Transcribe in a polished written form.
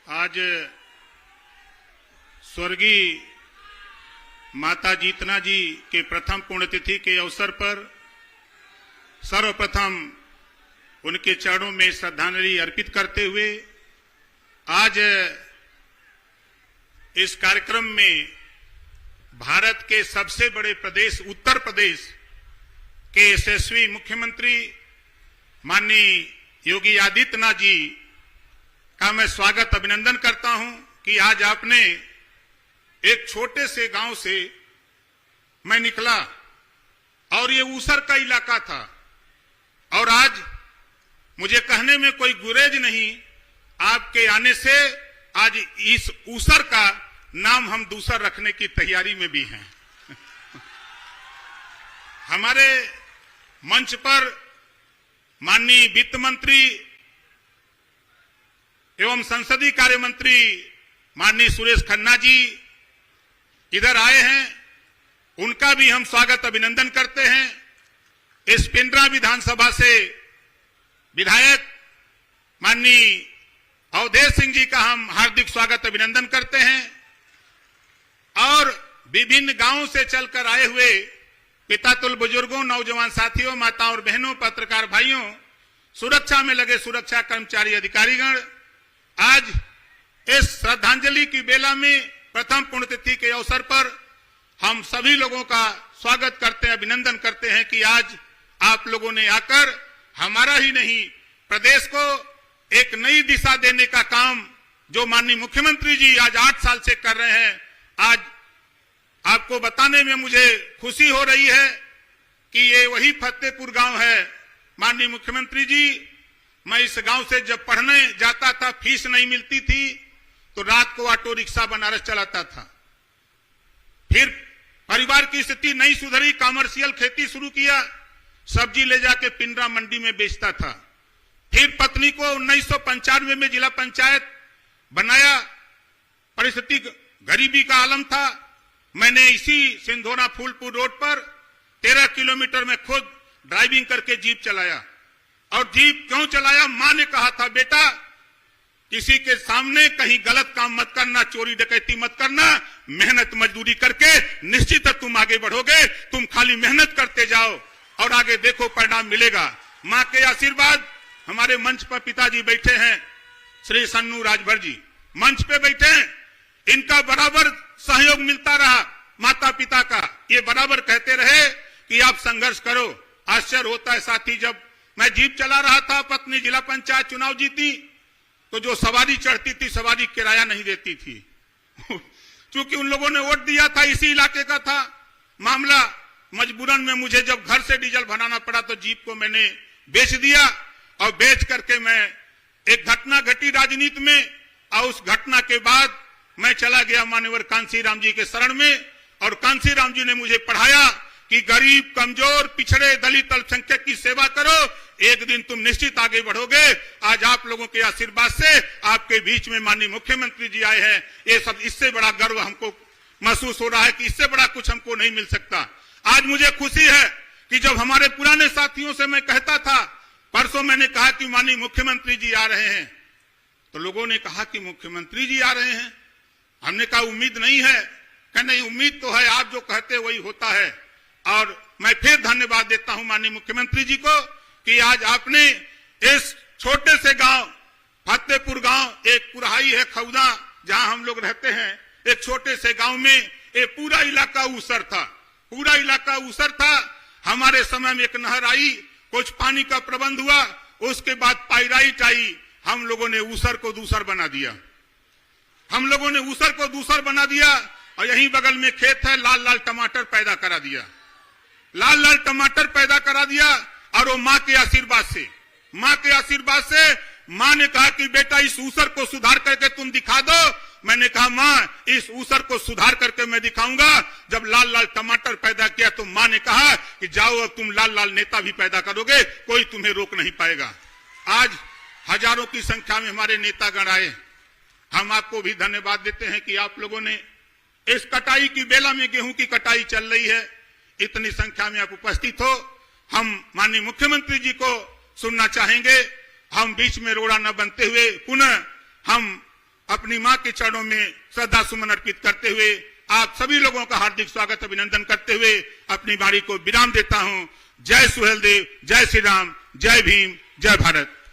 आज स्वर्गीय माता जीतना जी के प्रथम पुण्यतिथि के अवसर पर सर्वप्रथम उनके चरणों में श्रद्धांजलि अर्पित करते हुए आज इस कार्यक्रम में भारत के सबसे बड़े प्रदेश उत्तर प्रदेश के यशस्वी मुख्यमंत्री माननीय योगी आदित्यनाथ जी का मैं स्वागत अभिनंदन करता हूं कि आज आपने एक छोटे से गांव से मैं निकला और ये ऊसर का इलाका था और आज मुझे कहने में कोई गुरेज नहीं, आपके आने से आज इस ऊसर का नाम हम दूसर रखने की तैयारी में भी हैं। हमारे मंच पर माननीय वित्त मंत्री एवं संसदीय कार्य मंत्री माननीय सुरेश खन्ना जी इधर आए हैं, उनका भी हम स्वागत अभिनंदन करते हैं। इस पिंडरा विधानसभा से विधायक माननीय अवधेश सिंह जी का हम हार्दिक स्वागत अभिनंदन करते हैं और विभिन्न गांवों से चलकर आए हुए पितातुल बुजुर्गों, नौजवान साथियों, माताओं और बहनों, पत्रकार भाइयों, सुरक्षा में लगे सुरक्षा कर्मचारी, अधिकारीगण, आज इस श्रद्धांजलि की बेला में प्रथम पुण्यतिथि के अवसर पर हम सभी लोगों का स्वागत करते हैं, अभिनंदन करते हैं कि आज आप लोगों ने आकर हमारा ही नहीं प्रदेश को एक नई दिशा देने का काम जो माननीय मुख्यमंत्री जी आज 8 साल से कर रहे हैं, आज आपको बताने में मुझे खुशी हो रही है कि ये वही फतेहपुर गांव है। माननीय मुख्यमंत्री जी, मैं इस गांव से जब पढ़ने जाता था, फीस नहीं मिलती थी तो रात को ऑटो रिक्शा बनारस चलाता था। फिर परिवार की स्थिति नहीं सुधरी, कॉमर्शियल खेती शुरू किया, सब्जी ले जाके पिंडरा मंडी में बेचता था। फिर पत्नी को 1995 में जिला पंचायत बनाया, परिस्थिति गरीबी का आलम था। मैंने इसी सिंधोरा फूलपुर रोड पर 13 किलोमीटर में खुद ड्राइविंग करके जीप चलाया। और जीप क्यों चलाया? मां ने कहा था, बेटा किसी के सामने कहीं गलत काम मत करना, चोरी डकैती मत करना, मेहनत मजदूरी करके निश्चित तुम आगे बढ़ोगे, तुम खाली मेहनत करते जाओ और आगे देखो परिणाम मिलेगा। मां के आशीर्वाद, हमारे मंच पर पिताजी बैठे हैं, श्री सन्नू राजभर जी मंच पे बैठे हैं, इनका बराबर सहयोग मिलता रहा, माता पिता का ये बराबर कहते रहे कि आप संघर्ष करो। आश्चर्य होता है साथी, जब मैं जीप चला रहा था, पत्नी जिला पंचायत चुनाव जीती तो जो सवारी चढ़ती थी, सवारी किराया नहीं देती थी क्योंकि उन लोगों ने वोट दिया था, इसी इलाके का था मामला। मजबूरन में मुझे जब घर से डीजल भराना पड़ा तो जीप को मैंने बेच दिया और बेच करके मैं एक घटना घटी राजनीति में और उस घटना के बाद मैं चला गया मान्यवर कांसीराम जी के शरण में और कांसीराम जी ने मुझे पढ़ाया कि गरीब, कमजोर, पिछड़े, दलित, अल्पसंख्यक की सेवा करो, एक दिन तुम निश्चित आगे बढ़ोगे। आज आप लोगों के आशीर्वाद से आपके बीच में माननीय मुख्यमंत्री जी आए हैं, ये सब इससे बड़ा गर्व हमको महसूस हो रहा है कि इससे बड़ा कुछ हमको नहीं मिल सकता। आज मुझे खुशी है कि जब हमारे पुराने साथियों से मैं कहता था, परसों मैंने कहा कि माननीय मुख्यमंत्री जी आ रहे हैं, तो लोगों ने कहा कि मुख्यमंत्री जी आ रहे हैं। हमने कहा उम्मीद नहीं है, क्या नहीं, उम्मीद तो है, आप जो कहते वही होता है। और मैं फिर धन्यवाद देता हूं माननीय मुख्यमंत्री जी को कि आज आपने इस छोटे से गांव फतेहपुर गांव, एक पुरहाई है खौदा जहां हम लोग रहते हैं, एक छोटे से गांव में ये पूरा इलाका ऊसर था, पूरा इलाका ऊसर था। हमारे समय में एक नहर आई, कुछ पानी का प्रबंध हुआ, उसके बाद पाइराइट आई, हम लोगों ने ऊसर को दूसर बना दिया, हम लोगों ने ऊसर को दूसर बना दिया और यहीं बगल में खेत है, लाल लाल टमाटर पैदा करा दिया, लाल लाल टमाटर पैदा करा दिया। और वो मां के आशीर्वाद से, मां के आशीर्वाद से मां ने कहा कि बेटा इस ऊसर को सुधार करके तुम दिखा दो। मैंने कहा मां, इस ऊसर को सुधार करके मैं दिखाऊंगा। जब लाल लाल टमाटर पैदा किया तो मां ने कहा कि जाओ अब तुम लाल लाल नेता भी पैदा करोगे, कोई तुम्हें रोक नहीं पाएगा। आज हजारों की संख्या में हमारे नेतागण आए, हम आपको भी धन्यवाद देते हैं कि आप लोगों ने इस कटाई की बेला में, गेहूं की कटाई चल रही है, इतनी संख्या में आप उपस्थित हो। हम माननीय मुख्यमंत्री जी को सुनना चाहेंगे। हम बीच में रोड़ा न बनते हुए पुनः हम अपनी मां के चरणों में श्रद्धा सुमन अर्पित करते हुए आप सभी लोगों का हार्दिक स्वागत अभिनंदन करते हुए अपनी वाणी को विराम देता हूं। जय सुहेलदेव, जय श्री राम, जय भीम, जय भारत।